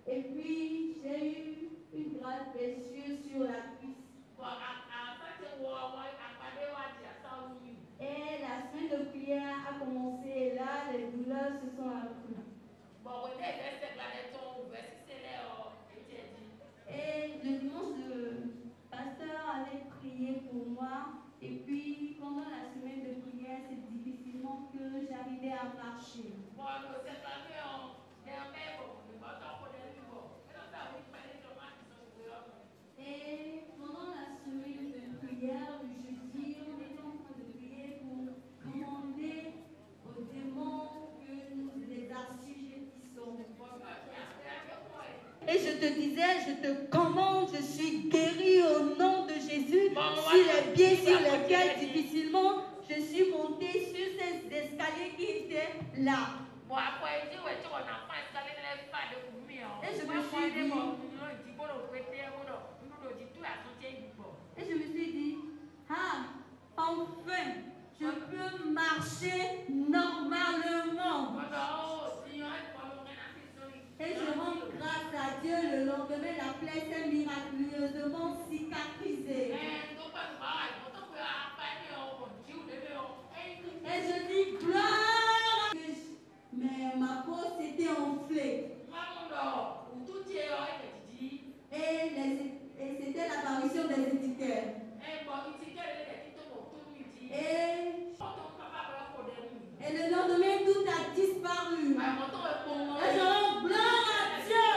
Et puis, j'ai eu une grande blessure sur la cuisse. Et la semaine de prière a commencé et là, les douleurs se sont accrues. Et le dimanche, le pasteur avait prié pour moi. Et puis, pendant la semaine de prière, c'est difficilement que j'arrivais à marcher. Et pendant la semaine de prière, le jeudi, on était en train de prier pour demander aux démons que nous les assujettissons. Et je te disais, je te commande, je suis guéri au nom de Jésus. Sur les pieds sur lesquels difficilement je suis montée sur ces escaliers qui étaient là. Et je me suis dit, ah, enfin, je peux marcher normalement. Et je rends grâce à Dieu, le lendemain, la plaie s'est miraculeusement cicatrisée. Et je dis, gloire! Mais ma peau s'était enflée. Et c'était l'apparition des étiquettes. Et le lendemain, tout a disparu. Et je rends gloire à Dieu.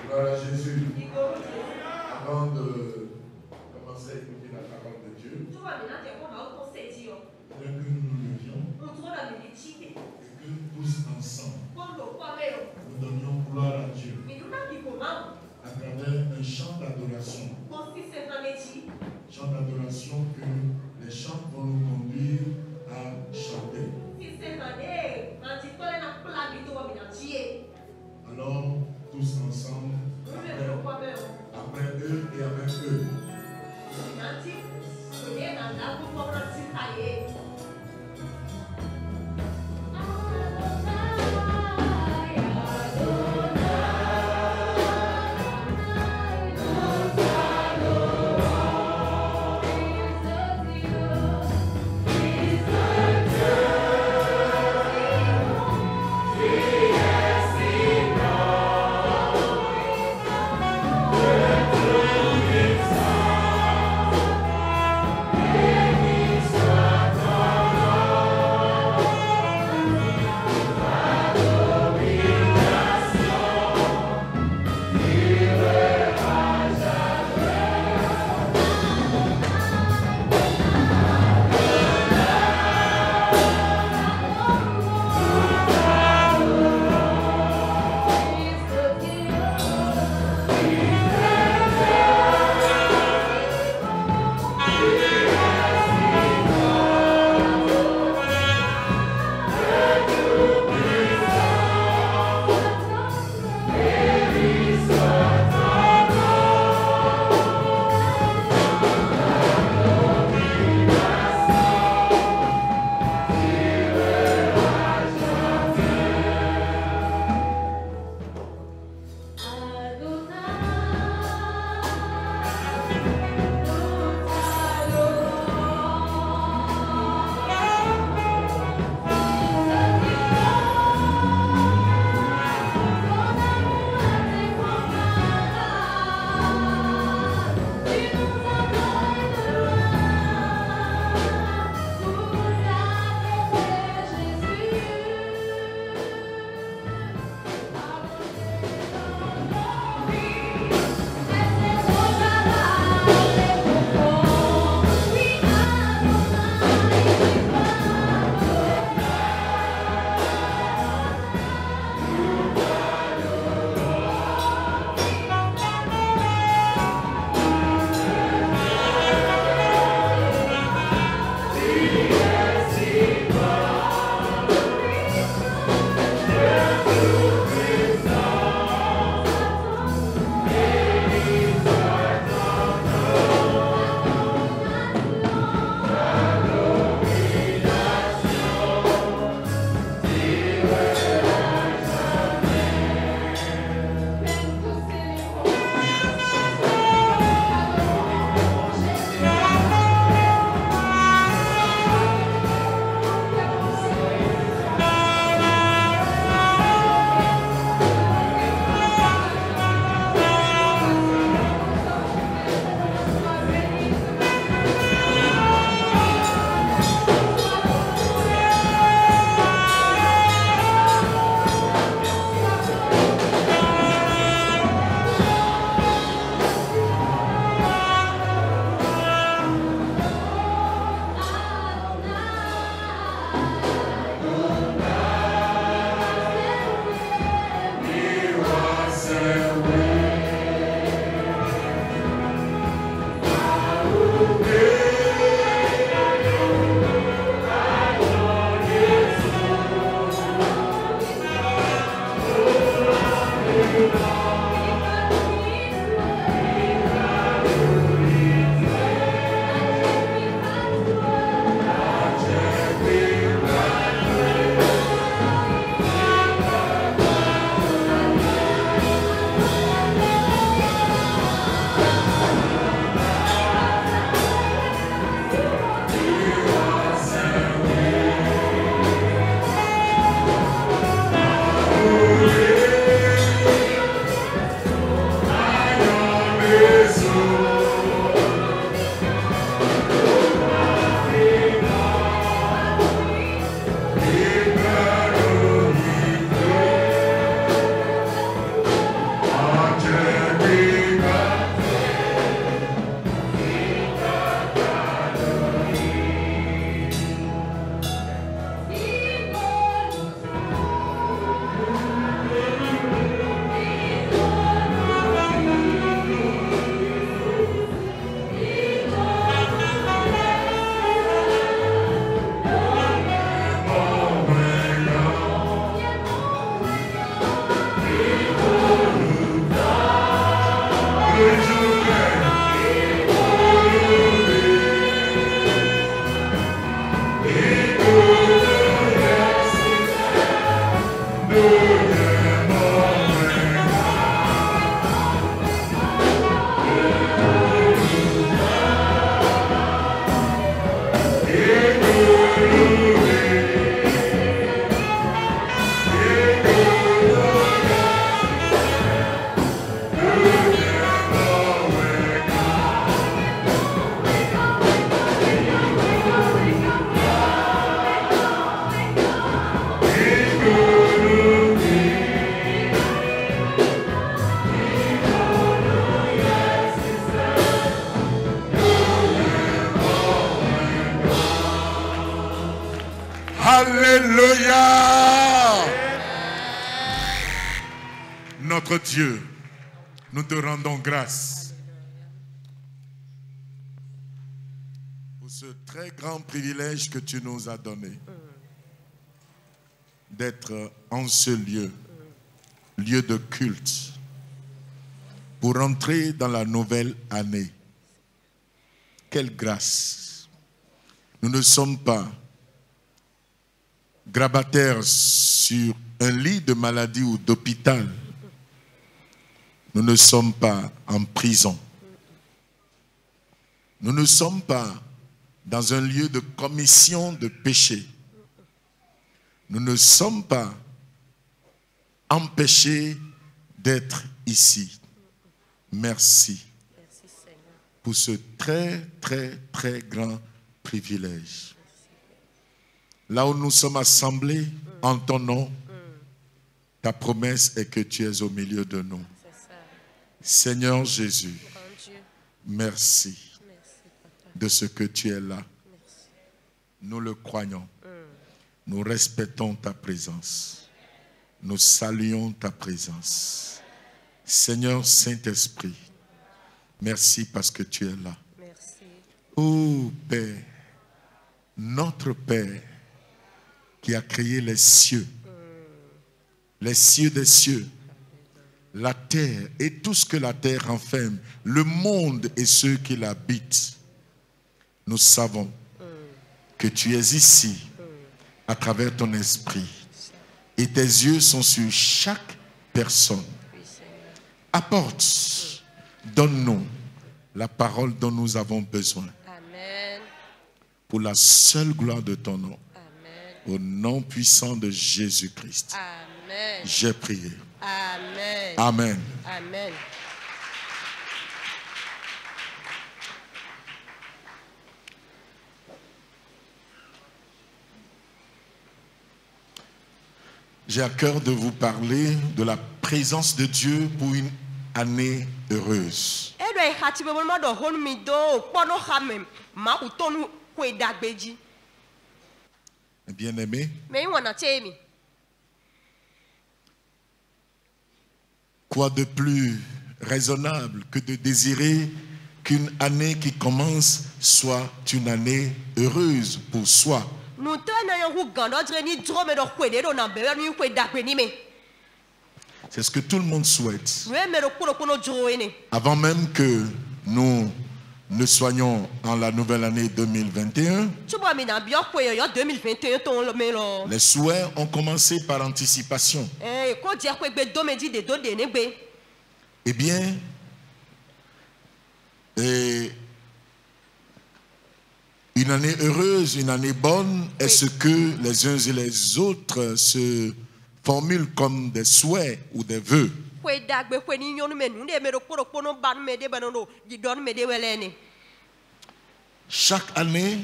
Gloire à Jésus. Avant de commencer à écouter la parole de Dieu, je voudrais que nous nous levions et que tous ensemble, nous donnions gloire à Dieu à travers un chant d'adoration. Chant d'adoration que les chants vont nous conduire à chanter. Alors, tous ensemble, après eux et avec eux. Alléluia. Notre Dieu, nous te rendons grâce pour ce très grand privilège que tu nous as donné d'être en ce lieu, lieu de culte, pour entrer dans la nouvelle année. Quelle grâce! Nous ne sommes pas grabataires sur un lit de maladie ou d'hôpital. Nous ne sommes pas en prison. Nous ne sommes pas dans un lieu de commission de péché. Nous ne sommes pas empêchés d'être ici. Merci pour ce très, très, très grand privilège. Là où nous sommes assemblés en ton nom, ta promesse est que tu es au milieu de nous. Seigneur Jésus, merci de ce que tu es là. Nous le croyons. Nous respectons ta présence. Nous saluons ta présence. Seigneur Saint-Esprit, merci parce que tu es là. Oh Père, notre Père, qui a créé les cieux des cieux, la terre et tout ce que la terre renferme, le monde et ceux qui l'habitent. Nous savons que tu es ici à travers ton esprit et tes yeux sont sur chaque personne. Apporte, donne-nous la parole dont nous avons besoin. Amen. Pour la seule gloire de ton nom. Au nom puissant de Jésus-Christ. Amen. J'ai prié. Amen. Amen. Amen. J'ai à cœur de vous parler de la présence de Dieu pour une année heureuse. Bien-aimé, quoi de plus raisonnable que de désirer qu'une année qui commence soit une année heureuse pour soi. C'est ce que tout le monde souhaite. Avant même que nous ne soyons en la nouvelle année 2021, les souhaits ont commencé par anticipation. Eh bien, une année heureuse, une année bonne est ce que les uns et les autres se formulent comme des souhaits ou des vœux. Chaque année,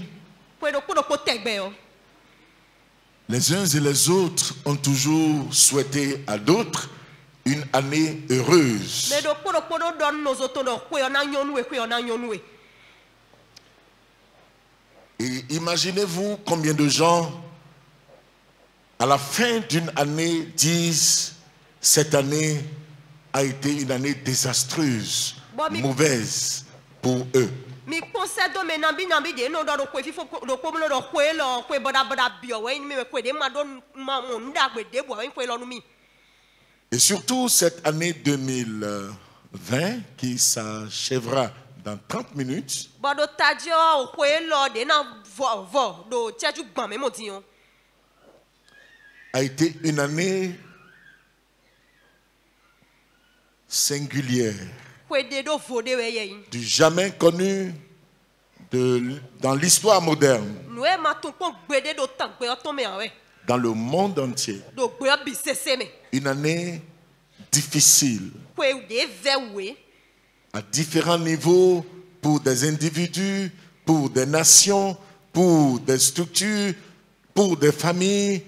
les uns et les autres ont toujours souhaité à d'autres une année heureuse. Et imaginez-vous combien de gens, à la fin d'une année, disent « Cette année a été une année désastreuse, mauvaise pour eux. » Et surtout cette année 2020 qui s'achèvera dans 30 minutes a été une année singulière, du jamais connu dans l'histoire moderne, dans le monde entier. Une année difficile, à différents niveaux, pour des individus, pour des nations, pour des structures, pour des familles.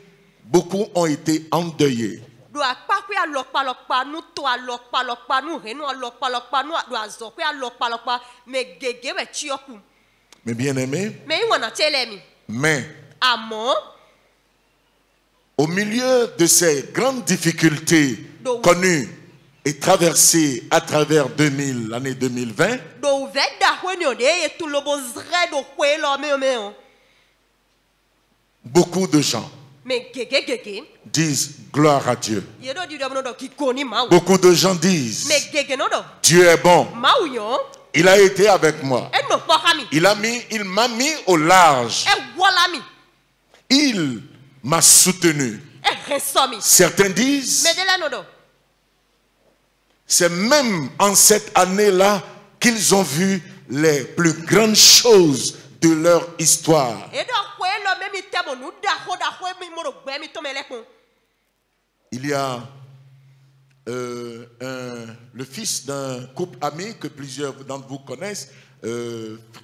Beaucoup ont été endeuillés. Mais bien aimé, mais au milieu de ces grandes difficultés connues et traversées à travers l'année 2020, beaucoup de gens disent gloire à Dieu. Beaucoup de gens disent Dieu est bon. Il a été avec moi. Il m'a mis au large. Il m'a soutenu. Certains disent c'est même en cette année-là qu'ils ont vu les plus grandes choses de leur histoire. Il y a le fils d'un couple ami que plusieurs d'entre vous connaissent,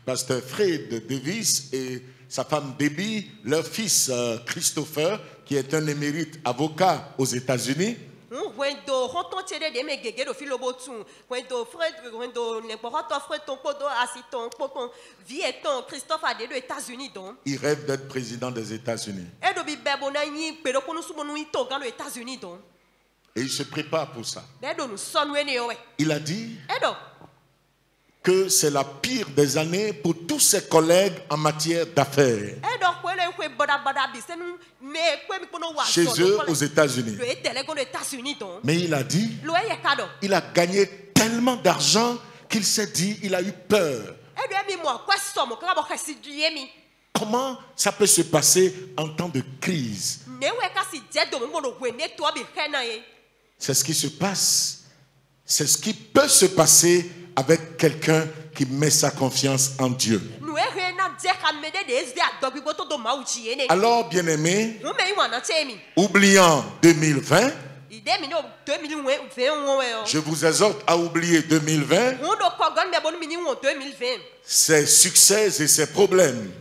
pasteur Fred Davis et sa femme Debbie, leur fils Christopher, qui est un émérite avocat aux États-Unis. Il rêve d'être président des États-Unis. Et il se prépare pour ça. Il a dit que c'est la pire des années pour tous ses collègues en matière d'affaires. Chez eux, aux États-Unis. Mais il a dit, il a gagné tellement d'argent qu'il s'est dit, il a eu peur. Comment ça peut se passer en temps de crise? C'est ce qui se passe. C'est ce qui peut se passer avec quelqu'un qui met sa confiance en Dieu. Alors, bien-aimés, oubliant 2020, je vous exhorte à oublier 2020, ses succès et ses problèmes,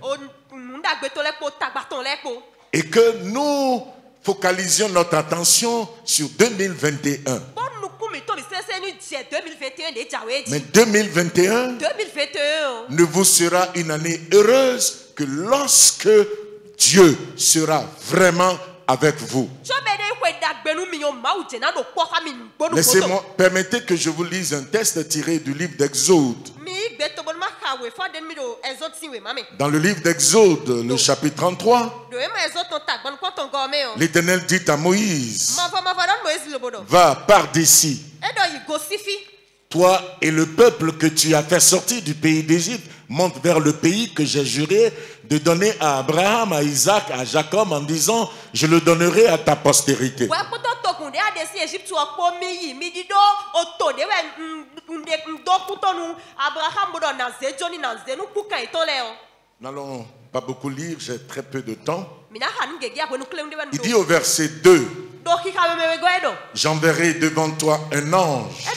et que nous focalisions notre attention sur 2021. Mais 2021 ne vous sera une année heureuse que lorsque Dieu sera vraiment avec vous. Laissez-moi, permettez que je vous lise un texte tiré du livre d'Exode. Dans le livre d'Exode, le chapitre 33, l'Éternel dit à Moïse, va par d'ici, toi et le peuple que tu as fait sortir du pays d'Égypte, monte vers le pays que j'ai juré de donner à Abraham, à Isaac, à Jacob, en disant, je le donnerai à ta postérité. N'allons pas beaucoup lire, j'ai très peu de temps. Il dit au verset 2, j'enverrai devant toi un ange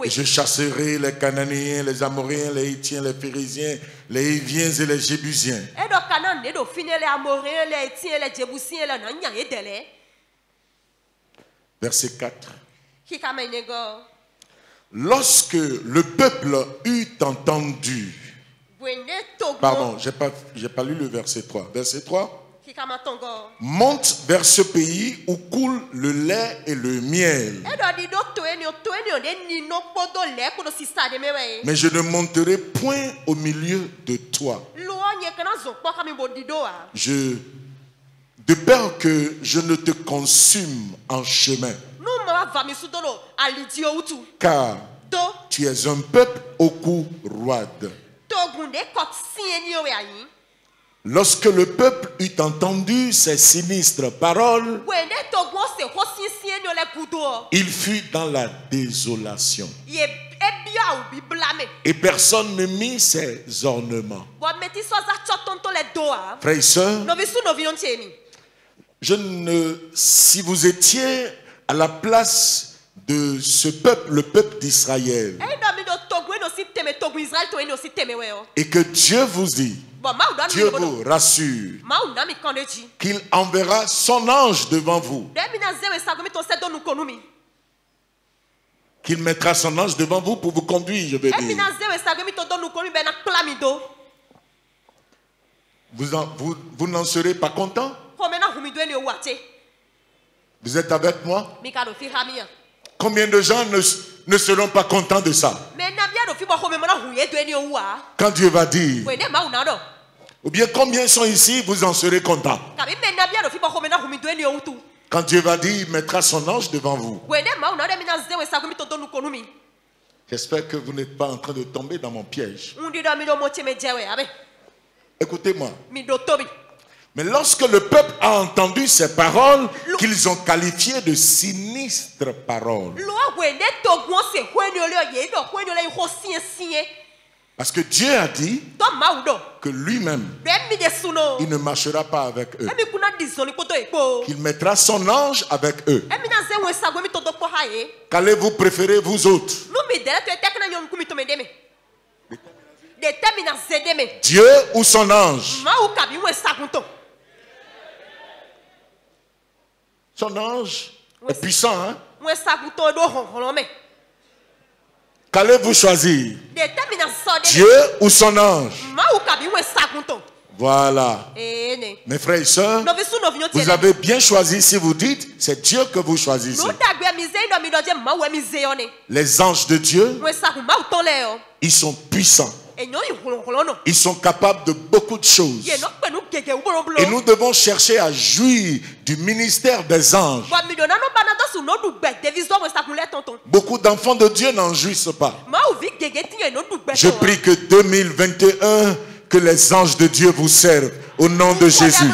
et je chasserai les Cananéens, les Amoréens, les Hittiens, les Phérésiens, les Hiviens et les Jébusiens. Verset 4. Lorsque le peuple eut entendu, pardon, j'ai pas lu le verset 3. Verset 3. Monte vers ce pays où coule le lait et le miel. Mais je ne monterai point au milieu de toi. De peur que je ne te consume en chemin. Car tu es un peuple au cou roide. Lorsque le peuple eut entendu ces sinistres paroles, il fut dans la désolation. Et personne ne mit ses ornements. Frères et sœurs, si vous étiez à la place de ce peuple, le peuple d'Israël, et que Dieu vous dit, Dieu vous rassure qu'il enverra son ange devant vous, qu'il mettra son ange devant vous pour vous conduire, je veux dire. Vous n'en serez pas content? Vous êtes avec moi? Combien de gens ne seront pas contents de ça? Quand Dieu va dire, ou bien combien sont ici, vous en serez contents? Quand Dieu va dire, il mettra son ange devant vous. J'espère que vous n'êtes pas en train de tomber dans mon piège. Écoutez-moi. Mais lorsque le peuple a entendu ces paroles, qu'ils ont qualifiées de sinistres paroles. Parce que Dieu a dit que lui-même, il ne marchera pas avec eux. Qu'il mettra son ange avec eux. Qu'allez-vous préférer, vous autres? Dieu ou son ange? Son ange est puissant, hein? Qu'allez-vous choisir? Dieu ou son ange? Voilà. Mes frères et sœurs, vous avez bien choisi si vous dites c'est Dieu que vous choisissez. Les anges de Dieu, ils sont puissants. Ils sont capables de beaucoup de choses. Et nous devons chercher à jouir du ministère des anges. Beaucoup d'enfants de Dieu n'en jouissent pas. Je prie que 2021, que les anges de Dieu vous servent au nom de Jésus.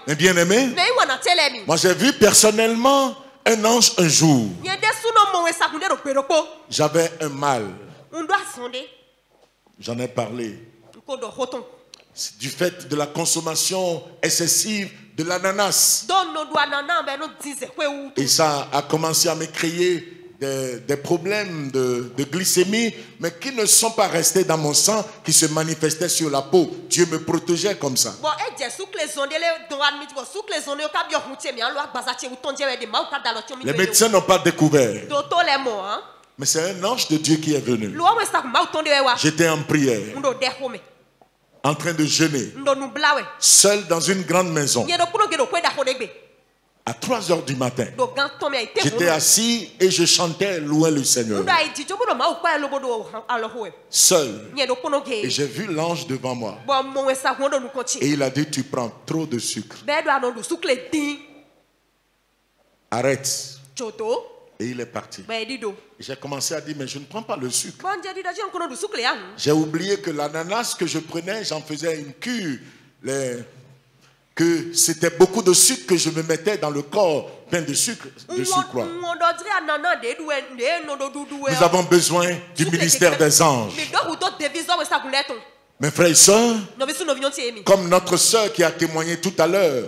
Mais bien aimé, moi j'ai vu personnellement un ange un jour. J'avais un mal. J'en ai parlé. Du fait de la consommation excessive de l'ananas. Et ça a commencé à me créer des problèmes de glycémie, mais qui ne sont pas restés dans mon sang, qui se manifestaient sur la peau. Dieu me protégeait comme ça. Les médecins n'ont pas découvert. Mais c'est un ange de Dieu qui est venu. J'étais en prière, en train de jeûner, seul dans une grande maison. À 3 h du matin, j'étais assis et je chantais louer le Seigneur. Seul. Et j'ai vu l'ange devant moi. Et il a dit, tu prends trop de sucre. Arrête. Et il est parti. J'ai commencé à dire, mais je ne prends pas le sucre. J'ai oublié que l'ananas que je prenais, j'en faisais une cure. Que c'était beaucoup de sucre que je me mettais dans le corps, plein de sucre, de sucre. Nous avons besoin du ministère des anges. Mes frères et sœurs, comme notre sœur qui a témoigné tout à l'heure,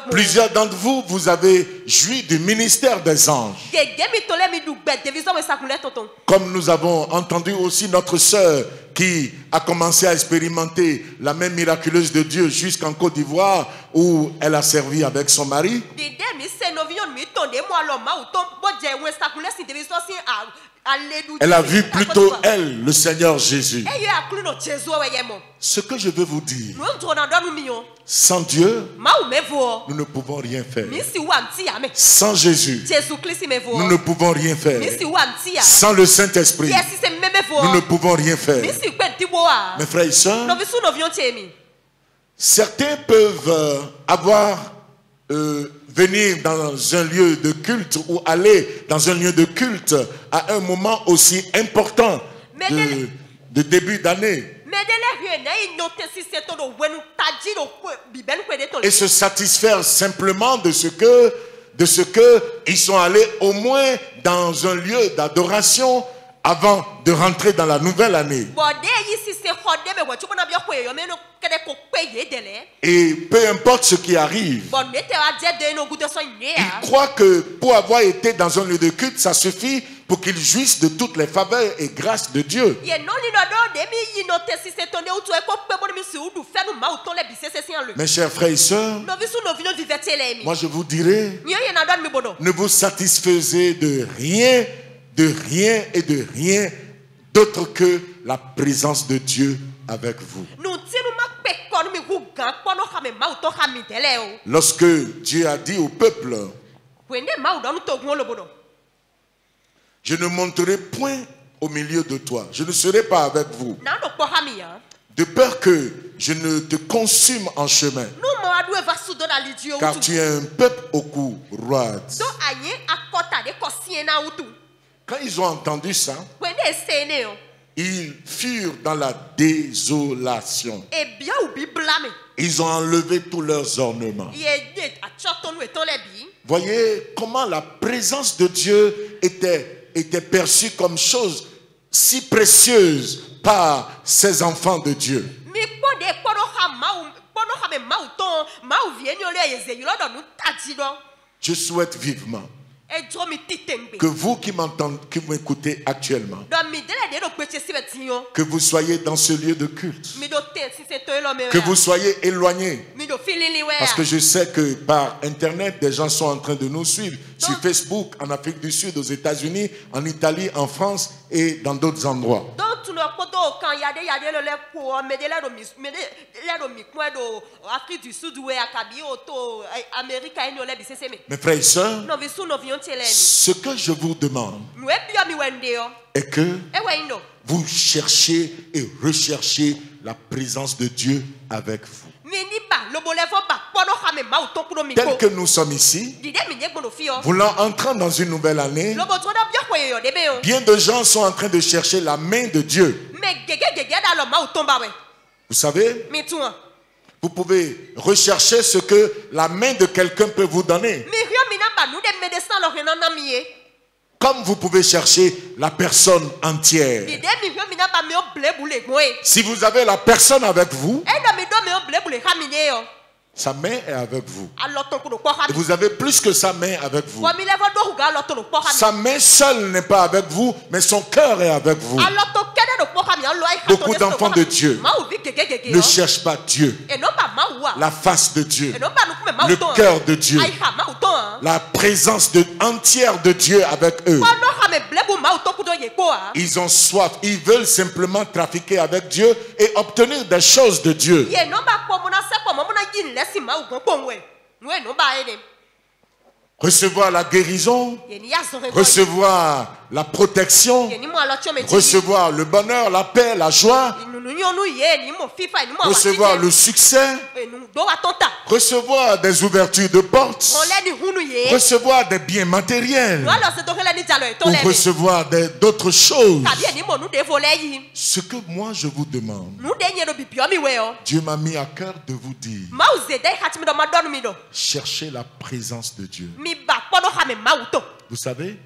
plusieurs d'entre vous, vous avez joui du ministère des anges. Comme nous avons entendu aussi notre sœur qui a commencé à expérimenter la main miraculeuse de Dieu jusqu'en Côte d'Ivoire où elle a servi avec son mari. Elle a vu plutôt elle, le Seigneur Jésus. Ce que je veux vous dire, sans Dieu, nous ne pouvons rien faire. Sans Jésus, nous ne pouvons rien faire. Sans le Saint-Esprit, nous ne pouvons rien faire. Mes frères et sœurs, certains peuvent venir dans un lieu de culte ou aller dans un lieu de culte à un moment aussi important de début d'année. et se satisfaire simplement de ce que ils sont allés au moins dans un lieu d'adoration avant de rentrer dans la nouvelle année. Et peu importe ce qui arrive, ils croient que pour avoir été dans un lieu de culte, ça suffit pour qu'ils jouissent de toutes les faveurs et grâces de Dieu. Mes chers frères et sœurs, moi je vous dirais, ne vous satisfaisez de rien et de rien d'autre que la présence de Dieu avec vous. Lorsque Dieu a dit au peuple, je ne monterai point au milieu de toi, je ne serai pas avec vous, de peur que je ne te consume en chemin, car tu es un peuple au cou roide. Quand ils ont entendu ça, ils furent dans la désolation. Ils ont enlevé tous leurs ornements. Voyez comment la présence de Dieu était perçue comme chose si précieuse par ces enfants de Dieu. Je souhaite vivement que vous qui m'entendez, qui m'écoutez actuellement, que vous soyez dans ce lieu de culte, que vous soyez éloignés, parce que je sais que par internet des gens sont en train de nous suivre sur Facebook, en Afrique du Sud, aux États-Unis, en Italie, en France et dans d'autres endroits. Mes frères et sœurs, ce que je vous demande est que vous cherchiez et recherchiez la présence de Dieu avec vous. Tel que nous sommes ici, voulant entrer dans une nouvelle année, bien de gens sont en train de chercher la main de Dieu. Vous savez, vous pouvez rechercher ce que la main de quelqu'un peut vous donner, comme vous pouvez chercher la personne entière. Si vous avez la personne avec vous, sa main est avec vous. Et vous avez plus que sa main avec vous. Sa main seule n'est pas avec vous, mais son cœur est avec vous. Beaucoup d'enfants de Dieu ne cherchent pas Dieu, la face de Dieu, le cœur de Dieu, la présence entière de Dieu avec eux. Ils ont soif, ils veulent simplement trafiquer avec Dieu et obtenir des choses de Dieu. Recevoir la guérison, recevoir la protection, recevoir le bonheur, la paix, la joie, recevoir le succès, recevoir des ouvertures de portes, recevoir des biens matériels, ou recevoir d'autres choses. Ce que moi je vous demande, Dieu m'a mis à cœur de vous dire, cherchez la présence de Dieu. Vous savez,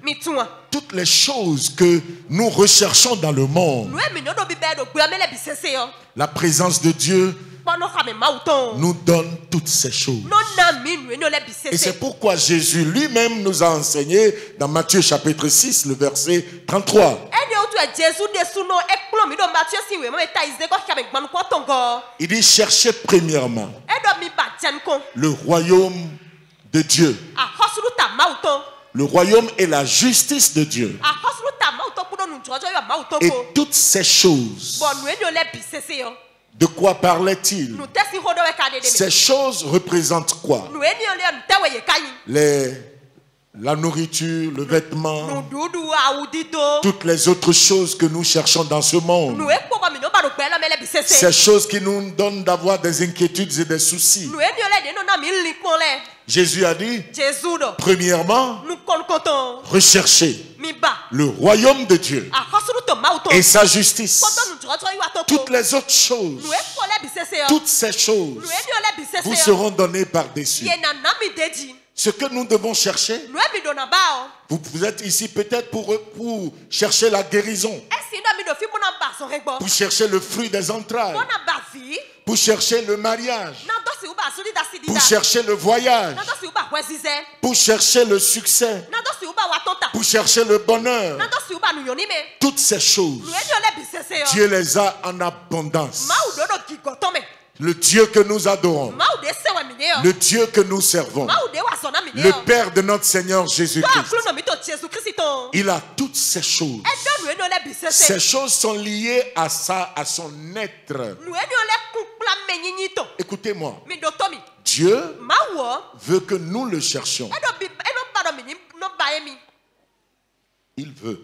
toutes les choses que nous recherchons dans le monde, la présence de Dieu nous donne toutes ces choses. Et c'est pourquoi Jésus lui-même nous a enseigné dans Matthieu chapitre 6, le verset 33. Il dit, cherchez premièrement le royaume de Dieu. Le royaume est la justice de Dieu. Et toutes ces choses, de quoi parlait-il? Ces choses représentent quoi? La nourriture, le vêtement, toutes les autres choses que nous cherchons dans ce monde. Ces choses qui nous donnent d'avoir des inquiétudes et des soucis. Jésus a dit, premièrement, recherchez le royaume de Dieu et sa justice. Toutes les autres choses, toutes ces choses vous seront données par-dessus. Ce que nous devons chercher, vous êtes ici peut-être pour chercher la guérison, pour chercher le fruit des entrailles, pour chercher le mariage, pour chercher le voyage, pour chercher le succès, pour chercher le bonheur. Toutes ces choses, Dieu les a en abondance. Le Dieu que nous adorons, le Dieu que nous servons, le Père de notre Seigneur Jésus-Christ, il a toutes ces choses. Ces choses sont liées à son être. Écoutez-moi, Dieu veut que nous le cherchions. Il veut.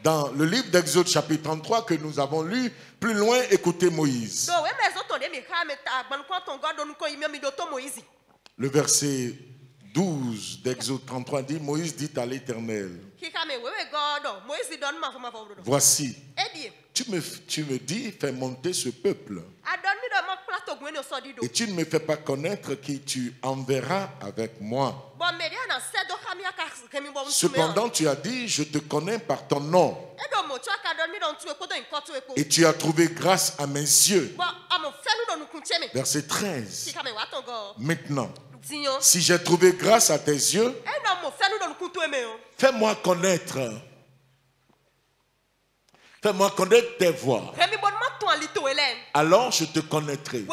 Dans le livre d'Exode chapitre 33 que nous avons lu, plus loin, écoutez Moïse. Le verset 12 d'Exode 33 dit, Moïse dit à l'Éternel, voici, tu me dis, fais monter ce peuple. Et tu ne me fais pas connaître qui tu enverras avec moi. Cependant, tu as dit, je te connais par ton nom. Et tu as trouvé grâce à mes yeux. Verset 13. Maintenant, si j'ai trouvé grâce à tes yeux, fais-moi connaître tes voies. Alors je te connaîtrai.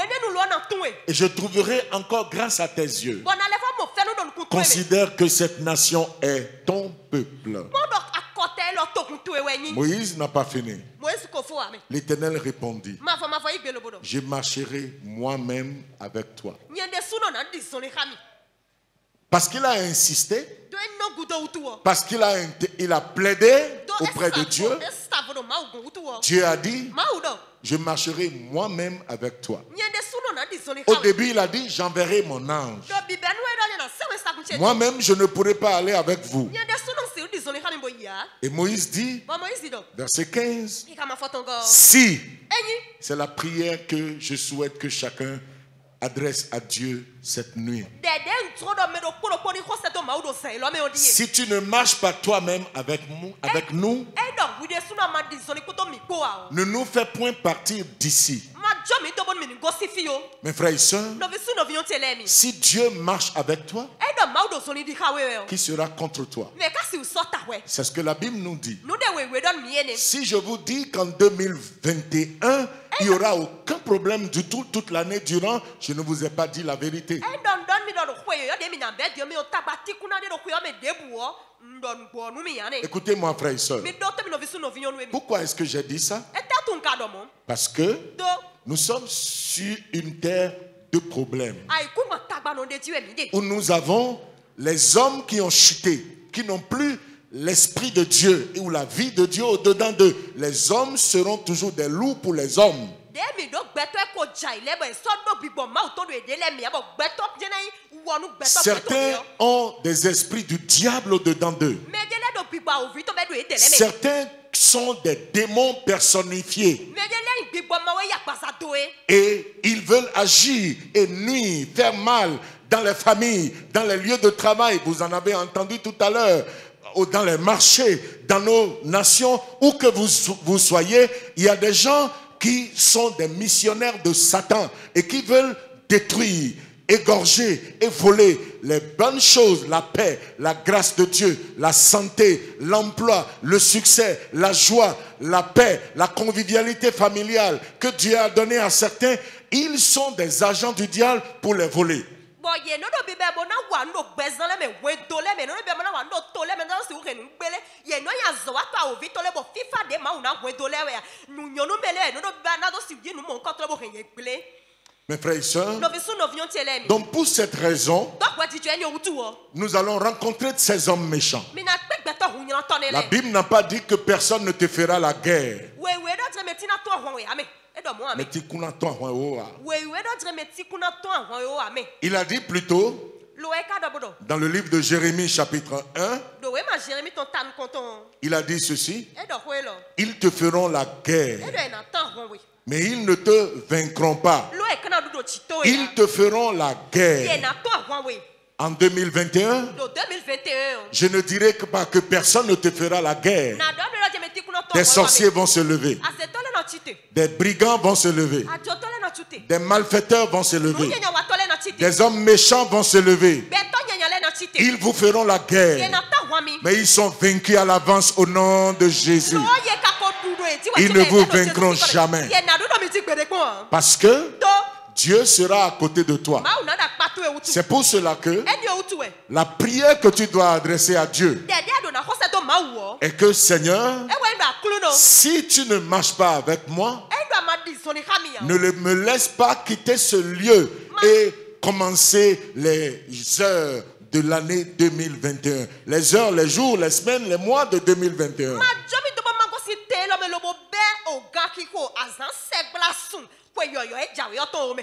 Et je trouverai encore grâce à tes yeux. Considère que cette nation est ton peuple. Moïse n'a pas fini. L'Éternel répondit, je marcherai moi-même avec toi. Parce qu'il a insisté, parce qu'il a plaidé auprès de Dieu, Dieu a dit, je marcherai moi-même avec toi. Au début, il a dit, j'enverrai mon ange. Moi-même, je ne pourrai pas aller avec vous. Et Moïse dit, verset 15, si, c'est la prière que je souhaite que chacun adresse à Dieu cette nuit. Si tu ne marches pas toi-même avec nous, ne nous fais point partir d'ici. Mes frères et sœurs, si Dieu marche avec toi, qui sera contre toi? C'est ce que la Bible nous dit. Si je vous dis qu'en 2021, il n'y aura aucun problème du tout toute l'année durant, je ne vous ai pas dit la vérité. Écoutez-moi, frères et sœurs. Pourquoi est-ce que j'ai dit ça? Parce que nous sommes sur une terre de problèmes où nous avons les hommes qui ont chuté, qui n'ont plus l'esprit de Dieu ou la vie de Dieu au-dedans d'eux. Les hommes seront toujours des loups pour les hommes. Certains ont des esprits du diable au-dedans d'eux. Certains sont des démons personnifiés. Et ils veulent agir et nuire, faire mal dans les familles, dans les lieux de travail. Vous en avez entendu tout à l'heure. Dans les marchés, dans nos nations, où que vous soyez, il y a des gens qui sont des missionnaires de Satan et qui veulent détruire, égorger et voler les bonnes choses, la paix, la grâce de Dieu, la santé, l'emploi, le succès, la joie, la paix, la convivialité familiale que Dieu a donné à certains. Ils sont des agents du diable pour les voler. Mes frères et sœurs, donc pour cette raison, nous allons rencontrer ces hommes méchants. La Bible n'a pas dit que personne ne te fera la guerre. Il a dit plutôt dans le livre de Jérémie chapitre 1, il a dit ceci: ils te feront la guerre, mais ils ne te vaincront pas. Ils te feront la guerre. En 2021, je ne dirais pas que personne ne te fera la guerre. Des sorciers vont se lever. Des brigands vont se lever. Des malfaiteurs vont se lever. Des hommes méchants vont se lever. Ils vous feront la guerre. Mais ils sont vaincus à l'avance au nom de Jésus. Ils ne vous vaincront jamais. Parce que Dieu sera à côté de toi. C'est pour cela que la prière que tu dois adresser à Dieu est que Seigneur, si tu ne marches pas avec moi, ne me laisse pas quitter ce lieu et commencer les heures de l'année 2021. Les heures, les jours, les semaines, les mois de 2021.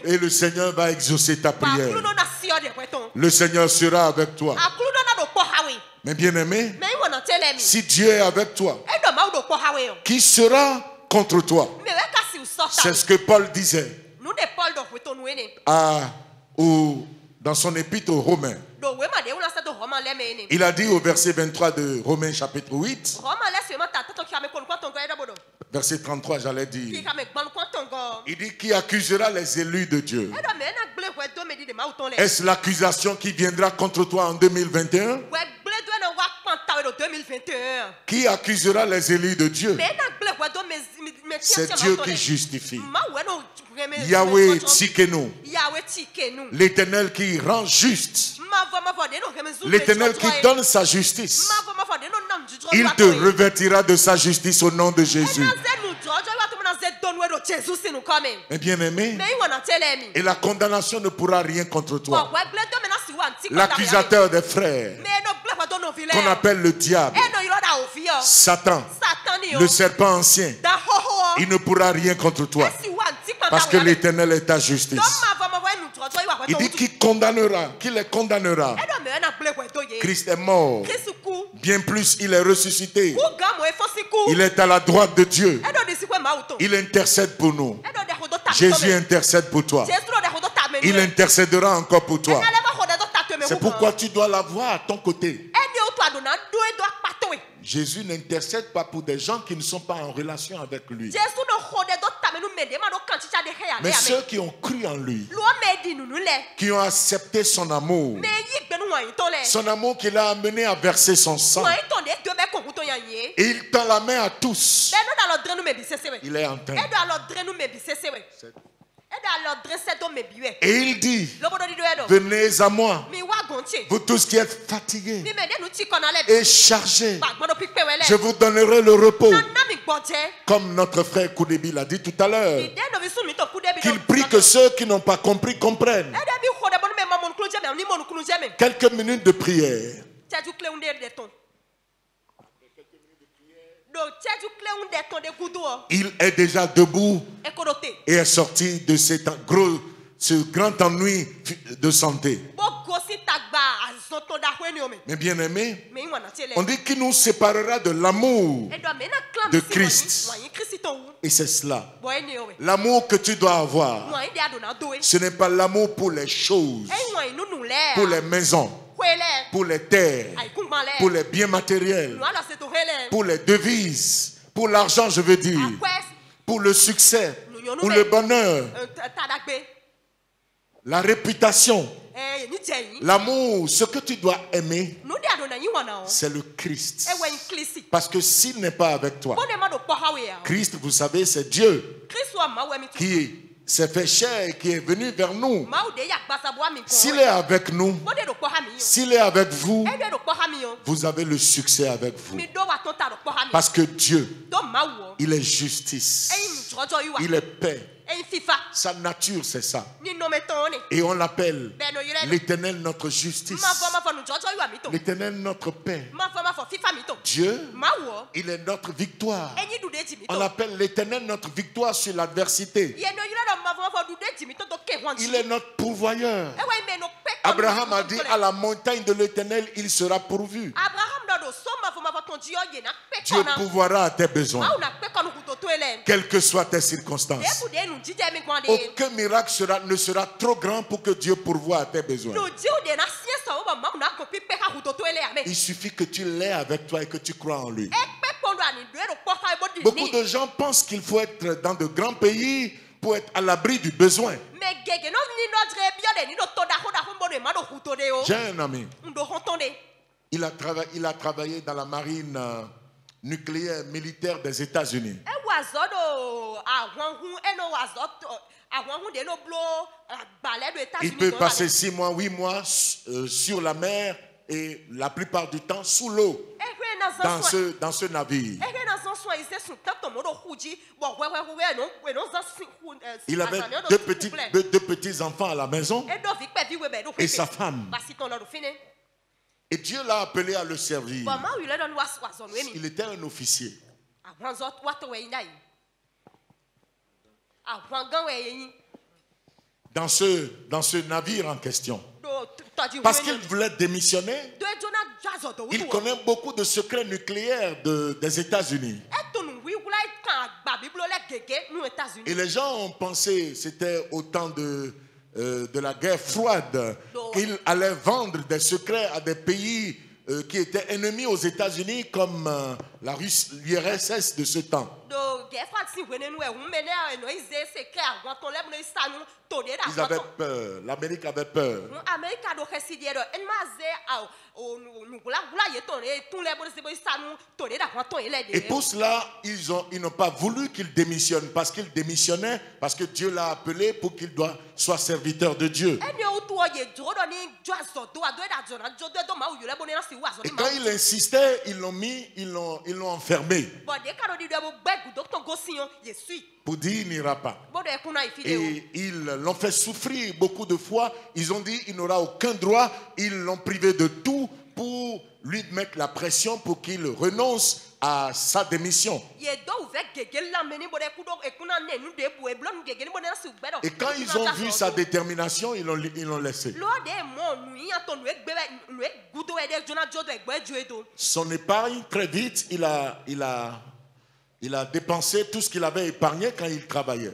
Et le Seigneur va exaucer ta prière. Le Seigneur sera avec toi. Mais bien aimé, si Dieu est avec toi, qui sera contre toi? C'est ce que Paul disait dans son épître aux Romains. Il a dit au verset 23 de Romains chapitre 8, verset 33, j'allais dire. Il dit: qui accusera les élus de Dieu? Est-ce l'accusation qui viendra contre toi en 2021? Qui accusera les élus de Dieu? C'est Dieu qui justifie. Yahweh Tsikenu, l'Éternel qui rend juste, l'Éternel qui donne sa justice. Il te revêtira de sa justice au nom de Jésus. Mais bien aimé, et la condamnation ne pourra rien contre toi. L'accusateur des frères, qu'on appelle le diable, Satan, le serpent ancien, il ne pourra rien contre toi. Parce que l'Éternel est ta justice. Il dit: qui condamnera, qui les condamnera? Christ est mort. Bien plus, il est ressuscité. Il est à la droite de Dieu. Il intercède pour nous. Jésus intercède pour toi. Il intercédera encore pour toi. C'est pourquoi tu dois l'avoir à ton côté. Jésus n'intercède pas pour des gens qui ne sont pas en relation avec lui. Mais ceux qui ont cru en lui, qui ont accepté son amour, son amour qui l'a amené à verser son sang. Et il tend la main à tous. Il est en train. Et il dit: venez à moi, vous tous qui êtes fatigués et chargés, je vous donnerai le repos. Comme notre frère Koudebi l'a dit tout à l'heure, qu'il prie que ceux qui n'ont pas compris comprennent. Quelques minutes de prière. Il est déjà debout et est sorti de ce grand ennui de santé. Mais bien aimé, on dit qu'il nous séparera de l'amour de Christ. Et c'est cela. L'amour que tu dois avoir, ce n'est pas l'amour pour les choses, pour les maisons, pour les terres, pour les biens matériels, pour les devises, pour l'argent, je veux dire, pour le succès, pour le bonheur, la réputation, l'amour. Ce que tu dois aimer, c'est le Christ. Parce que s'il n'est pas avec toi, Christ, vous savez, c'est Dieu qui s'est fait chair et qui est venu vers nous. S'il est avec nous, s'il est avec vous, vous avez le succès avec vous. Parce que Dieu, il est justice, il est paix, Sa nature, c'est ça. Et on l'appelle l'Éternel notre justice. L'Éternel notre paix. Dieu, il est notre victoire. On appelle l'Éternel notre victoire sur l'adversité. Il est notre pourvoyeur. Abraham a dit à la montagne de l'Éternel, il sera pourvu. Dieu pourvoira à tes besoins, quelles que soient tes circonstances. Aucun miracle ne sera trop grand pour que Dieu pourvoie à tes besoins. Il suffit que tu l'aies avec toi et que tu crois en lui. Beaucoup de gens pensent qu'il faut être dans de grands pays pour être à l'abri du besoin. J'ai un ami. Il a travaillé dans la marine nucléaire militaire des États-Unis. Il peut passer 6 mois, 8 mois sur la mer et la plupart du temps sous l'eau dans ce navire. Il avait deux petits enfants à la maison et sa femme. Et Dieu l'a appelé à le servir. Il était un officier. Dans ce navire en question. Parce qu'il voulait démissionner. Il connaît beaucoup de secrets nucléaires des États-Unis. Et les gens ont pensé, c'était au temps de la guerre froide, qu'il allait vendre des secrets à des pays qui étaient ennemis aux États-Unis comme l'URSS de ce temps. Ils avaient peur, l'Amérique avait peur. Et pour cela, ils n'ont pas voulu qu'il démissionne, parce qu'il démissionnait, parce que Dieu l'a appelé pour qu'il soit serviteur de Dieu. Et quand il insistait, ils l'ont enfermé. Pour dire il n'ira pas. Et ils l'ont fait souffrir beaucoup de fois. Ils ont dit il n'aura aucun droit. Ils l'ont privé de tout pour lui mettre la pression pour qu'il renonce à sa démission. Et quand ils ont vu sa détermination, ils l'ont laissé. Son épargne, très vite, il a dépensé tout ce qu'il avait épargné quand il travaillait.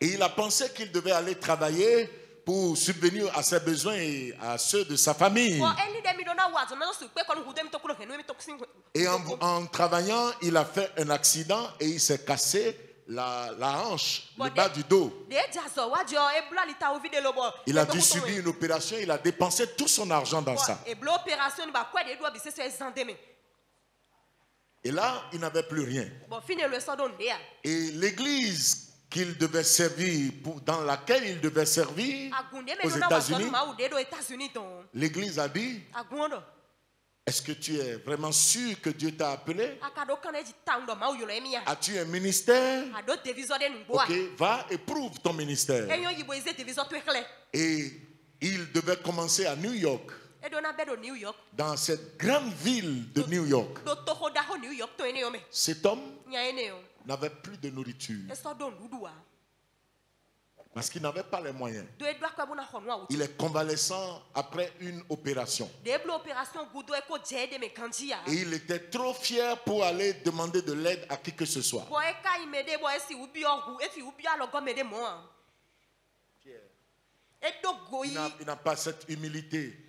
Et il a pensé qu'il devait aller travailler pour subvenir à ses besoins et à ceux de sa famille. Et en travaillant, il a fait un accident et il s'est cassé la hanche, le bas du dos. Il a dû subir une opération, il a dépensé tout son argent dans ça. Et là, il n'avait plus rien. Et l'église qu'il devait servir, dans laquelle il devait servir aux États-Unis, l'église a dit, est-ce que tu es vraiment sûr que Dieu t'a appelé? As-tu un ministère? Ok, va et prouve ton ministère. Et il devait commencer à New York. Dans cette grande ville de New York, cet homme n'avait plus de nourriture parce qu'il n'avait pas les moyens. Il est convalescent après une opération. Et il était trop fier pour aller demander de l'aide à qui que ce soit. Il n'a pas cette humilité.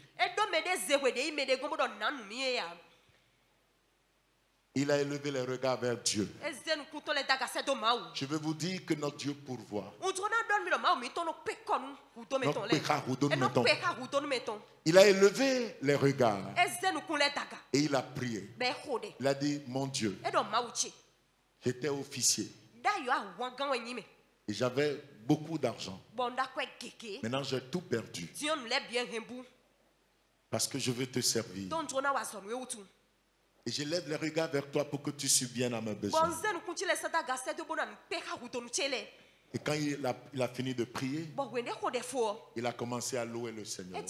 Il a élevé les regards vers Dieu. Je veux vous dire que notre Dieu pourvoit. Il a élevé les regards et il a prié. Il a dit, mon Dieu, j'étais officier et j'avais beaucoup d'argent. Maintenant, j'ai tout perdu parce que je veux te servir. Et je lève les regards vers toi pour que tu subviennes à mes besoins. Et quand il a fini de prier, il a commencé à louer le Seigneur.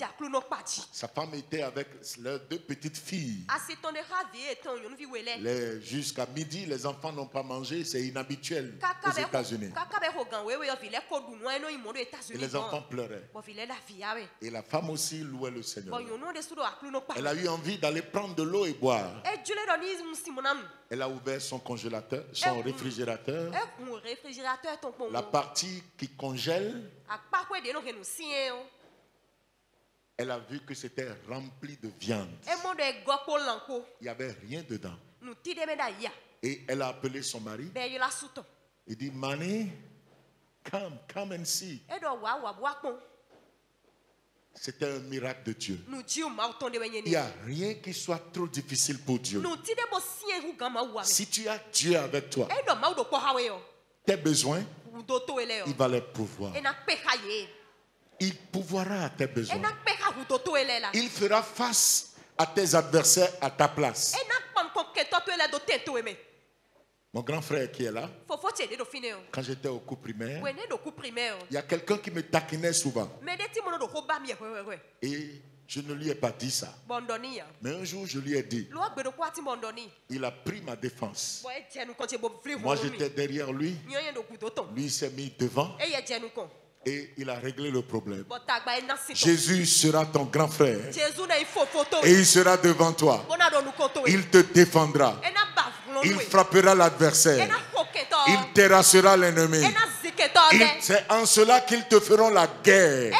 Sa femme était avec leurs 2 petites filles. Jusqu'à midi, les enfants n'ont pas mangé. C'est inhabituel aux États-Unis. Et les enfants pleuraient. Et la femme aussi louait le Seigneur. Elle a eu envie d'aller prendre de l'eau et boire. Elle a ouvert son congélateur, son réfrigérateur. La partie qui congèle, elle a vu que c'était rempli de viande. Il n'y avait rien dedans. Et elle a appelé son mari. Il dit, Manny, come and see. C'était un miracle de Dieu. Il n'y a rien qui soit trop difficile pour Dieu. Si tu as Dieu avec toi, tes besoins, il va les pourvoir. Il pourvoira à tes besoins. Il fera face à tes adversaires à ta place. Mon grand frère qui est là, quand j'étais au cours primaire, il y a quelqu'un qui me taquinait souvent. Et je ne lui ai pas dit ça. Mais un jour, je lui ai dit. Il a pris ma défense. Moi, j'étais derrière lui. Lui s'est mis devant. Et il a réglé le problème. Jésus sera ton grand frère. Et il sera devant toi. Il te défendra. Il frappera l'adversaire. Il terrassera l'ennemi. C'est en cela qu'ils te feront la guerre.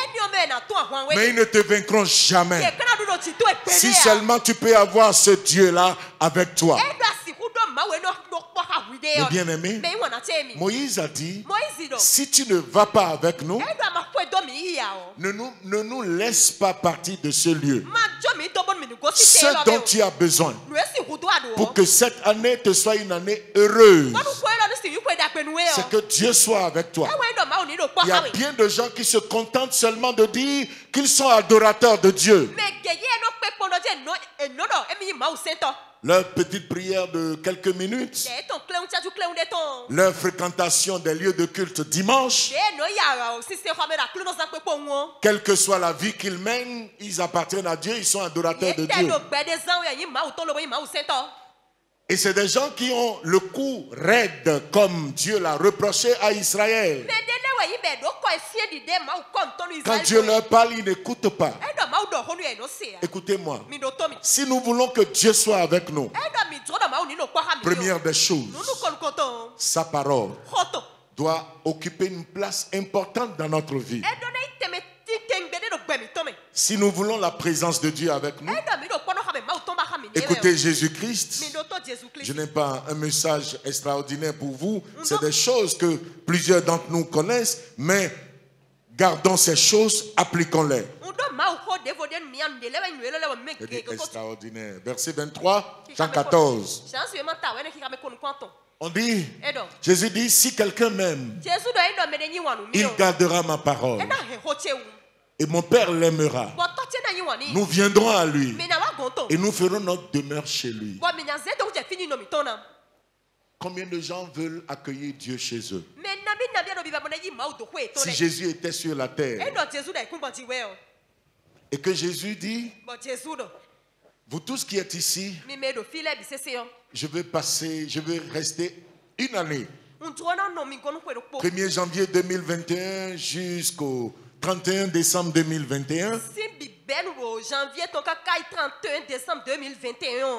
Mais ils ne te vaincront jamais. Si seulement tu peux avoir ce Dieu-là avec toi. Mes bien-aimés, Moïse a dit, si tu ne vas pas avec nous, ne nous laisse pas partir de ce lieu. Ce dont tu as besoin pour que cette année te soit une année heureuse, c'est que Dieu soit avec toi. Il y a bien de gens qui se contentent seulement de dire qu'ils sont adorateurs de Dieu. Leur petite prière de quelques minutes, leur fréquentation des lieux de culte dimanche, quelle que soit la vie qu'ils mènent, ils appartiennent à Dieu, ils sont adorateurs de Dieu. Et c'est des gens qui ont le cou raide comme Dieu l'a reproché à Israël. Quand Dieu leur parle, ils n'écoutent pas. Écoutez-moi. Si nous voulons que Dieu soit avec nous, première des choses, sa parole doit occuper une place importante dans notre vie. Si nous voulons la présence de Dieu avec nous, écoutez Jésus-Christ. Je n'ai pas un message extraordinaire pour vous. C'est des choses que plusieurs d'entre nous connaissent, mais gardons ces choses, appliquons-les. Extraordinaire. Verset 23, Jean 14. On dit, Jésus dit, si quelqu'un m'aime, il gardera ma parole. Et mon Père l'aimera. Nous viendrons à lui. Et nous ferons notre demeure chez lui. Combien de gens veulent accueillir Dieu chez eux? Si Jésus était sur la terre et que Jésus dit, vous tous qui êtes ici, je vais rester une année. 1er janvier 2021 jusqu'au 31 décembre 2021.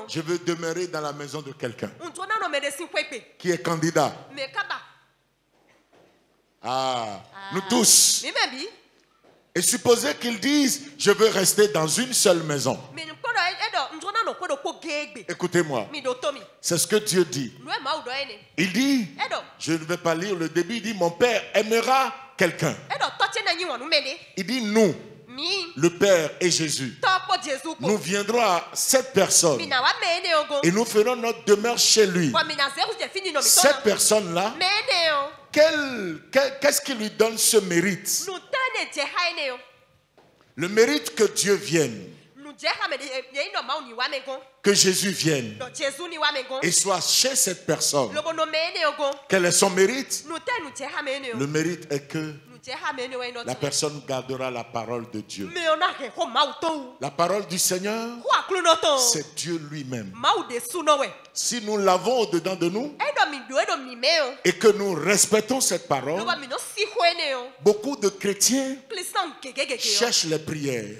Je veux demeurer dans la maison de quelqu'un qui est candidat. Nous tous. Et supposez qu'ils disent, je veux rester dans une seule maison. Écoutez-moi. C'est ce que Dieu dit. Il dit, je ne vais pas lire le début, il dit, mon Père aimera quelqu'un. Il dit, nous, le Père et Jésus, nous viendrons à cette personne et nous ferons notre demeure chez lui. Cette personne-là, qu'est-ce qui lui donne ce mérite? Le mérite que Dieu vienne. que Jésus vienne et soit chez cette personne. Quel est son mérite? Le mérite est que la personne gardera la parole de Dieu. La parole du Seigneur, c'est Dieu lui-même. Si nous l'avons au-dedans de nous et que nous respectons cette parole, beaucoup de chrétiens cherchent les prières.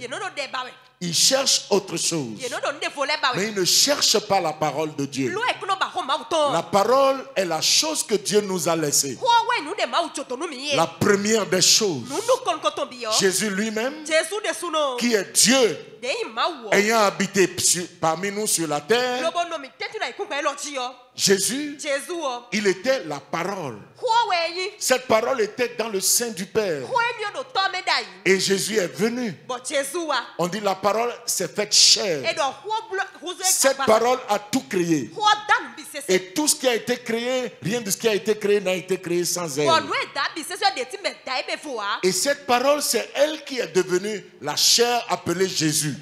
Ils cherchent autre chose. Mais ils ne cherchent pas la parole de Dieu. La parole est la chose que Dieu nous a laissée. La première des choses. Jésus lui-même, qui est Dieu, ayant habité parmi nous sur la terre, Jésus, il était la parole. Cette parole était dans le sein du Père. Et Jésus est venu. On dit la parole s'est faite chair. Cette parole a tout créé. Et tout ce qui a été créé, rien de ce qui a été créé n'a été créé sans elle. Et cette parole, c'est elle qui est devenue la chair appelée Jésus.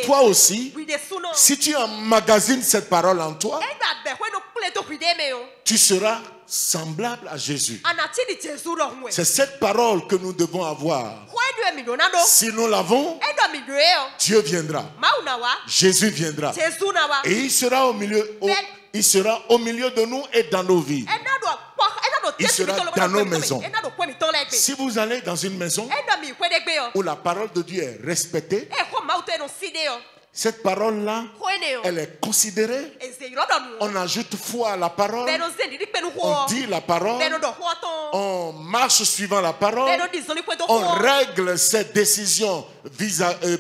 Toi aussi, si tu emmagasines cette parole en toi, tu seras semblable à Jésus. C'est cette parole que nous devons avoir. Si nous l'avons, Dieu viendra. Jésus viendra. Et il sera au milieu, il sera au milieu de nous et dans nos vies. Il sera dans nos maisons. Si vous allez dans une maison où la parole de Dieu est respectée, cette parole-là, elle est considérée. On ajoute foi à la parole. On dit la parole. On marche suivant la parole. On règle ses décisions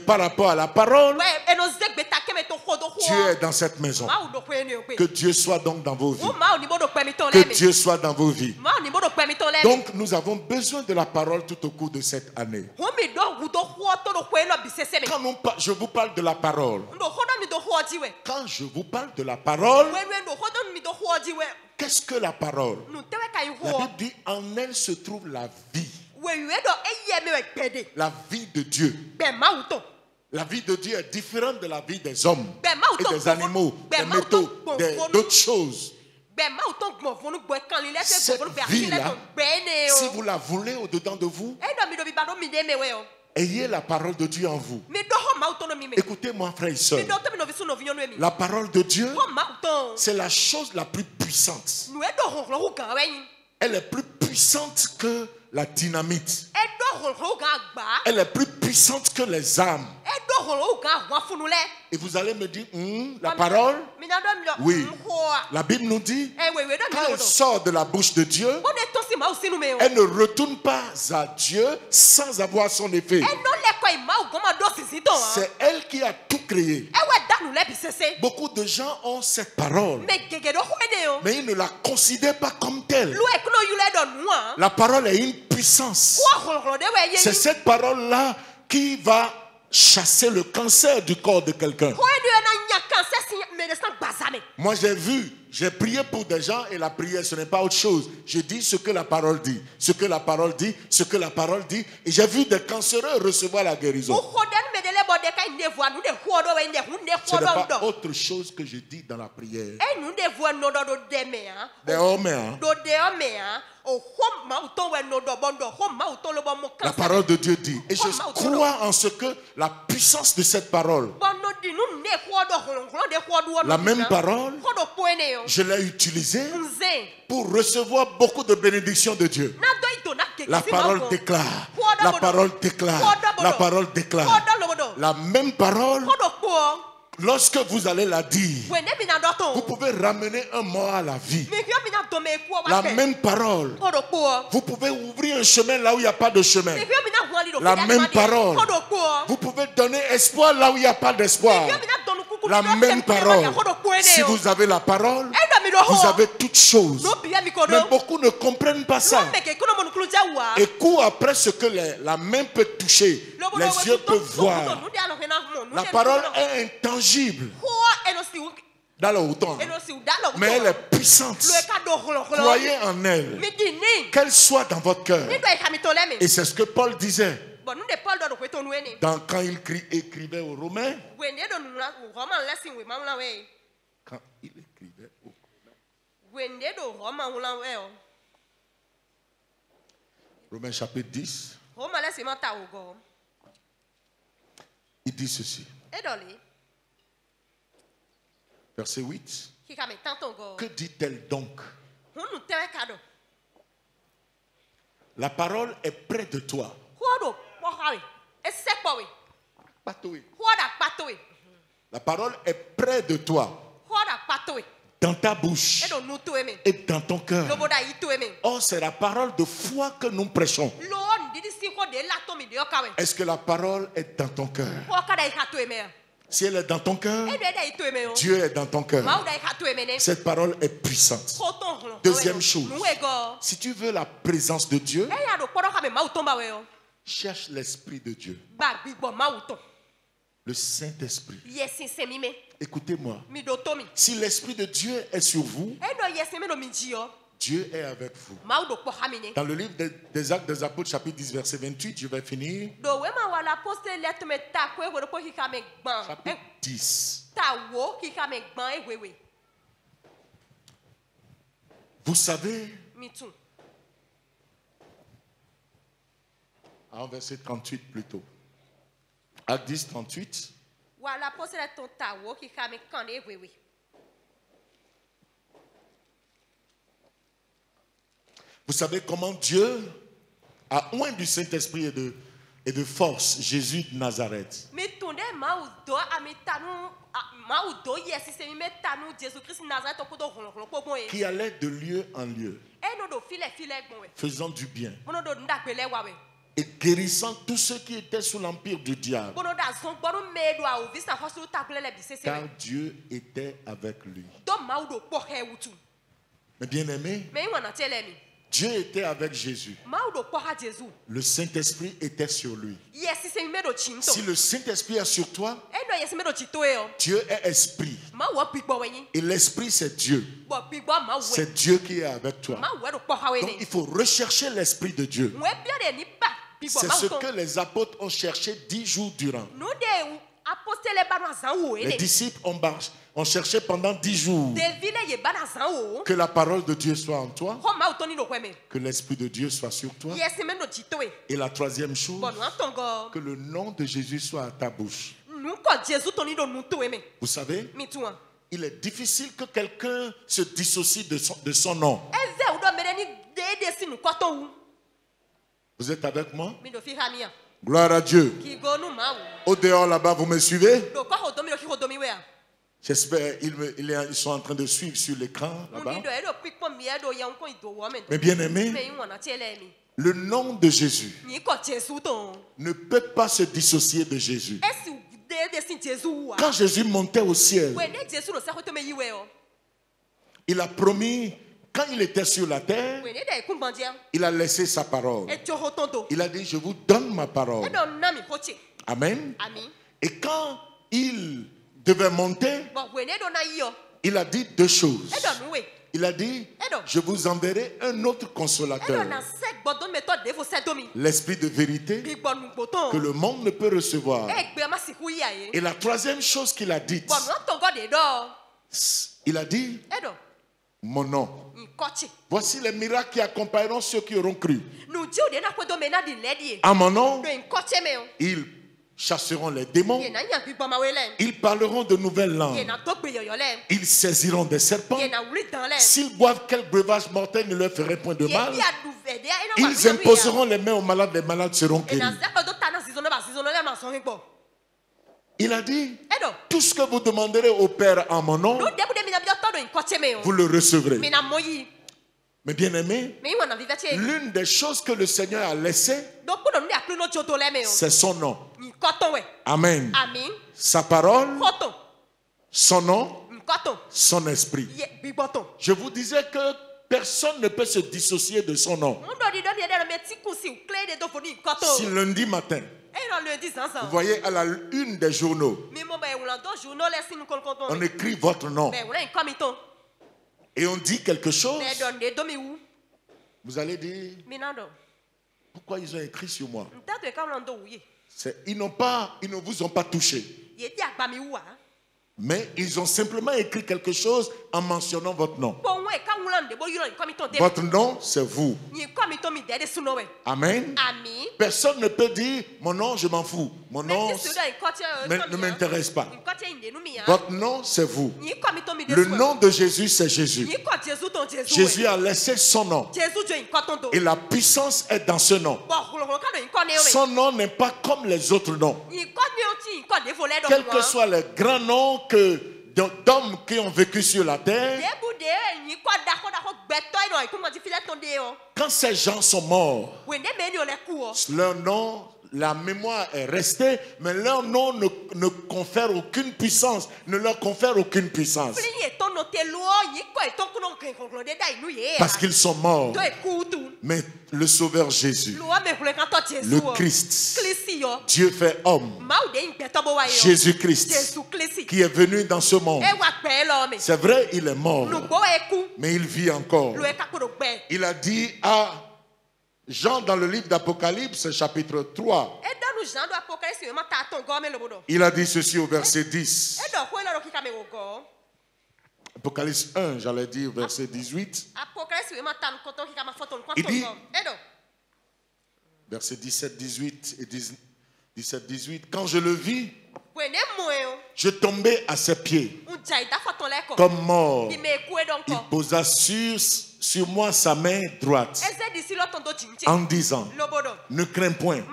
par rapport à la parole. Dieu est dans cette maison. Que Dieu soit donc dans vos vies. Que Dieu soit dans vos vies. Donc nous avons besoin de la parole tout au cours de cette année. Quand je vous parle de la parole, quand je vous parle de la parole, qu'est-ce que la parole? La Bible dit en elle se trouve la vie. La vie de Dieu. La vie de Dieu est différente de la vie des hommes et des animaux, des métaux, d'autres choses. Cette vie-là, si vous la voulez au-dedans de vous, ayez la parole de Dieu en vous. Écoutez-moi, frères et sœurs. La parole de Dieu, c'est la chose la plus puissante. Elle est plus puissante que la dynamite. Elle est plus puissante que les armes. Et vous allez me dire, la parole? Oui. La Bible nous dit, quand elle sort de la bouche de Dieu, elle ne retourne pas à Dieu sans avoir son effet. C'est elle qui a tout créé. Beaucoup de gens ont cette parole, mais ils ne la considèrent pas comme telle. La parole est une puissance. C'est cette parole-là qui va chasser le cancer du corps de quelqu'un. Moi j'ai prié pour des gens et la prière ce n'est pas autre chose. Je dis ce que la parole dit, ce que la parole dit, ce que la parole dit, et j'ai vu des cancéreux recevoir la guérison. Ce n'est pas autre chose que je dis dans la prière. Des hommes, la parole de Dieu dit, et je crois en ce que la puissance de cette parole, la même parole, je l'ai utilisée pour recevoir beaucoup de bénédictions de Dieu. La parole déclare, la parole déclare, la parole déclare. La même parole, lorsque vous allez la dire, vous pouvez ramener un mort à la vie. La même parole, vous pouvez ouvrir un chemin là où il n'y a pas de chemin. La même parole, vous pouvez donner espoir là où il n'y a pas d'espoir. La même parole, si vous avez la parole, vous avez toutes choses. Mais beaucoup ne comprennent pas ça. Et courent après ce que la main peut toucher, les yeux peuvent voir. La parole est intangible dans le temps, mais elle est puissante. Croyez en elle, qu'elle soit dans votre cœur. Et c'est ce que Paul disait. Quand il écrivait aux Romains. Quand il écrivait aux Romains. Romains chapitre 10. Il dit ceci. Verset 8. Que dit-elle donc? La parole est près de toi. La parole est près de toi. Dans ta bouche et dans ton cœur. Or, c'est la parole de foi que nous prêchons. Est-ce que la parole est dans ton cœur? Si elle est dans ton cœur, Dieu est dans ton cœur. Cette parole est puissante. Deuxième chose, si tu veux la présence de Dieu, cherche l'Esprit de Dieu. Le Saint-Esprit. Écoutez-moi. Si l'Esprit de Dieu est sur vous, Dieu est avec vous. Dans le livre des Actes des Apôtres, chapitre 10, verset 28, je vais finir. Chapitre 10. Vous savez, en verset 38 plutôt. Acte 10, 38. Vous savez comment Dieu a oint du Saint-Esprit et de force Jésus de Nazareth. Qui allait de lieu en lieu, faisant du bien et guérissant tous ceux qui étaient sous l'empire du diable. Car Dieu était avec lui. Mais bien aimé, Dieu était avec Jésus. Le Saint-Esprit était sur lui. Si le Saint-Esprit est sur toi, Dieu est esprit. Et l'esprit, c'est Dieu. C'est Dieu qui est avec toi. Donc il faut rechercher l'esprit de Dieu. C'est ce que les apôtres ont cherché 10 jours durant. Les disciples ont cherché pendant 10 jours que la parole de Dieu soit en toi, que l'Esprit de Dieu soit sur toi. Et la troisième chose, que le nom de Jésus soit à ta bouche. Vous savez, il est difficile que quelqu'un se dissocie de son nom. Vous êtes avec moi? Gloire à Dieu. Au dehors là-bas, vous me suivez? J'espère ils sont en train de suivre sur l'écran là-bas. Mais bien aimé, le nom de Jésus ne peut pas se dissocier de Jésus. Quand Jésus montait au ciel, il a promis, quand il était sur la terre, il a laissé sa parole. Il a dit, je vous donne ma parole. Amen. Et quand il devait monter, il a dit deux choses. Il a dit, je vous enverrai un autre consolateur, l'esprit de vérité que le monde ne peut recevoir. Et la troisième chose qu'il a dite, il a dit, mon nom. Voici les miracles qui accompagneront ceux qui auront cru. À mon nom, ils chasseront les démons. Ils parleront de nouvelles langues. Ils saisiront des serpents. S'ils boivent quel breuvage mortel ne leur ferait point de mal. Ils imposeront les mains aux malades. Les malades seront guéris. Il a dit, tout ce que vous demanderez au Père en mon nom, vous le recevrez. Mais bien aimé, l'une des choses que le Seigneur a laissées, c'est son nom. Amen. Sa parole, son nom, son esprit. Je vous disais que personne ne peut se dissocier de son nom. Si lundi matin, vous voyez à la une des journaux, on écrit votre nom et on dit quelque chose, vous allez dire, Pourquoi ils ont écrit sur moi? Ils ne vous ont pas touché. Mais ils ont simplement écrit quelque chose en mentionnant votre nom. Votre nom, c'est vous. Amen. Personne ne peut dire mon nom, je m'en fous. Mon nom ne m'intéresse pas. Votre nom, c'est vous. Le nom de Jésus, c'est Jésus. Jésus a laissé son nom. Et la puissance est dans ce nom. Son nom n'est pas comme les autres noms. Quels que soient les grands noms d'hommes qui ont vécu sur la terre, quand ces gens sont morts, leur nom, la mémoire est restée, mais leur nom ne confère aucune puissance, ne leur confère aucune puissance. Parce qu'ils sont morts. Mais le Sauveur Jésus, le Christ, Dieu fait homme, Jésus-Christ, qui est venu dans ce monde. C'est vrai, il est mort, mais il vit encore. Il a dit à Jean dans le livre d'Apocalypse, chapitre 3, il a dit ceci au verset 10. Apocalypse 1, j'allais dire verset 18. Il dit, verset 17, 18 et 17, 18, quand je le vis, je tombais à ses pieds comme mort. Il posa sur moi sa main droite en disant, ne crains point,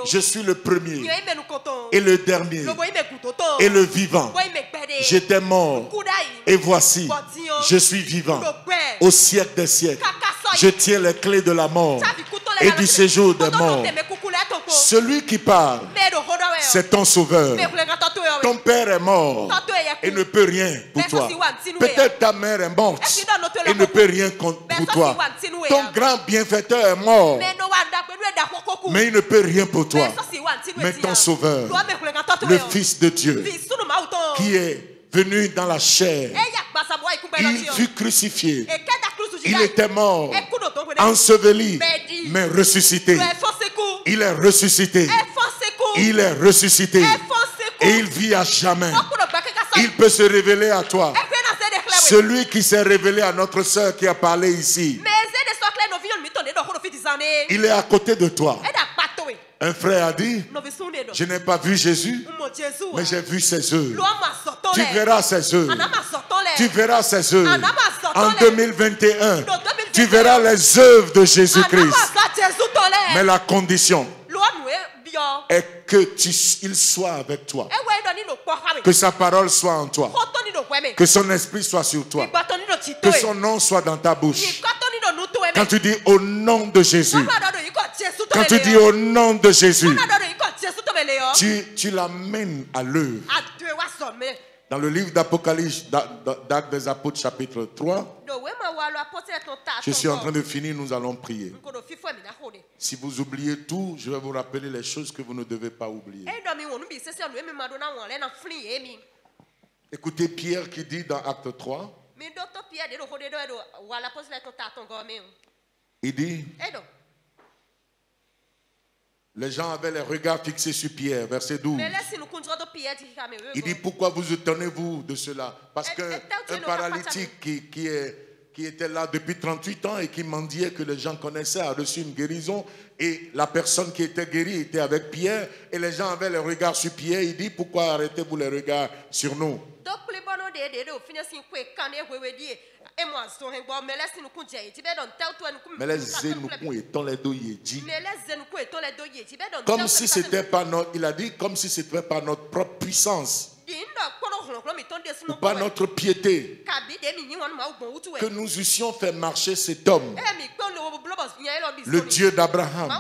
je suis le premier et le dernier et le vivant. J'étais mort et voici, je suis vivant au siècle des siècles. Je tiens les clés de la mort et du séjour des morts. Celui qui parle, c'est ton sauveur. Ton père est mort et ne peut rien pour toi. Peut-être ta mère est morte et ne peut rien pour toi. Ton grand bienfaiteur est mort, mais il ne peut rien pour toi. Mais ton sauveur, le Fils de Dieu, qui est venu dans la chair, il fut crucifié. Il était mort, enseveli, mais ressuscité. Il est ressuscité. Il est ressuscité. Et il vit à jamais. Il peut se révéler à toi. Celui qui s'est révélé à notre sœur qui a parlé ici, il est à côté de toi. Un frère a dit, je n'ai pas vu Jésus, mais j'ai vu ses œuvres. Tu verras ses œuvres. Tu verras ses œuvres. En 2021, tu verras les œuvres de Jésus-Christ. Mais la condition est qu'il soit avec toi. Que sa parole soit en toi. Que son esprit soit sur toi. Que son nom soit dans ta bouche. Quand tu dis au nom de Jésus, quand tu dis au nom de Jésus, tu l'amènes à l'œuvre. Dans le livre d'Apocalypse, d'Actes des Apôtres, chapitre 3, je suis en train de finir, nous allons prier. Si vous oubliez tout, je vais vous rappeler les choses que vous ne devez pas oublier. Écoutez Pierre qui dit dans Acte 3, il dit, les gens avaient les regards fixés sur Pierre, verset 12. Il dit, pourquoi vous étonnez-vous de cela? Parce qu'un paralytique qui était là depuis 38 ans et qui mendiait, que les gens connaissaient, a reçu une guérison. Et la personne qui était guérie était avec Pierre. Et les gens avaient les regards sur Pierre. Il dit, pourquoi arrêtez-vous les regards sur nous? Comme si c'était pas notre, il a dit, comme si c'était pas notre propre puissance, ou pas notre piété, que nous eussions fait marcher cet homme, le Dieu d'Abraham,